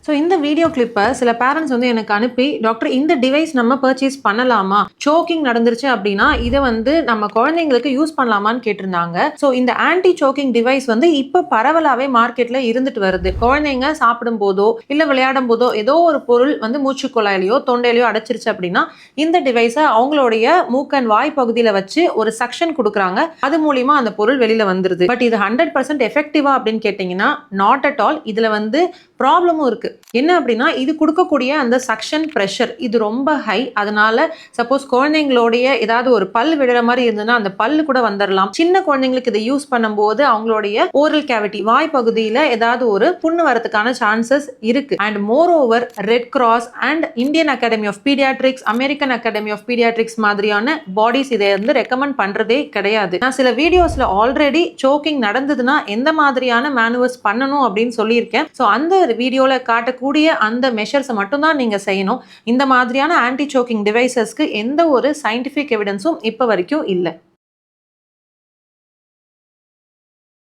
So இந்த video கிளிப்பை சில பேரண்ட்ஸ் வந்து எனக்கு அனுப்பி, டாக்டர் இந்த டிவைஸ் நம்ம பர்ச்சேஸ் பண்ணலாமா, சோக்கிங் நடந்துருச்சு அப்படின்னா இதை வந்து நம்ம குழந்தைங்களுக்கு யூஸ் பண்ணலாமான்னு கேட்டிருந்தாங்க. ஸோ இந்த ஆன்டி சோக்கிங் டிவைஸ் வந்து இப்போ பரவலாவே மார்க்கெட்ல இருந்துட்டு வருது. குழந்தைங்க சாப்பிடும் போதோ இல்ல விளையாடும் போதோ ஏதோ ஒரு பொருள் வந்து மூச்சு குழாயிலையோ தொண்டையிலையோ அடைச்சிருச்சு அப்படின்னா இந்த டிவைஸை அவங்களுடைய மூக்கன் வாய் பகுதியில வச்சு ஒரு சக்ஷன் கொடுக்குறாங்க. அது மூலியமா அந்த பொருள் வெளியில வந்துருது. பட் இது 100% எஃபெக்டிவா அப்படின்னு கேட்டீங்கன்னா நாட் அட் ஆல். இதுல வந்து ப்ராப்ளமும் இருக்கு. என்ன அப்படின்னா இது கொடுக்கக்கூடிய அந்த சக்ஷன் ப்ரெஷர் இது ரொம்ப ஹை. அதனால சப்போஸ் குழந்தைங்களுடைய ஏதாவது ஒரு பல் விடுற மாதிரி இருந்ததுன்னா அந்த பல்லு கூட வந்துடலாம். சின்ன குழந்தைங்களுக்கு இதை யூஸ் பண்ணும்போது அவங்களுடைய ஓரல் கேவிட்டி வாய் பகுதியில ஏதாவது ஒரு புண்ணு வரதுக்கான சான்சஸ் இருக்கு. And moreover red cross and Indian academy of paediatrics, American academy of paediatrics மாதிரியான பாடிஸ் இதை வந்து ரெக்கமெண்ட் பண்றதே கிடையாது. நான் சில வீடியோஸ்ல ஆல்ரெடி சோக்கிங் நடந்ததுன்னா எந்த மாதிரியான மேனுவர்ஸ் பண்ணணும் அப்படின்னு சொல்லியிருக்கேன். ஸோ அந்த வீடியோல காட்டக்கூடிய அந்த மெஷர்ஸை மட்டும்தான் நீங்க செய்யணும். இந்த மாதிரியான ஆன்டி சோக்கிங் டிவைசஸ்க்கு எந்த ஒரு சயின்டிபிக் எவிடன்ஸும் இப்ப வரைக்கும் இல்லை.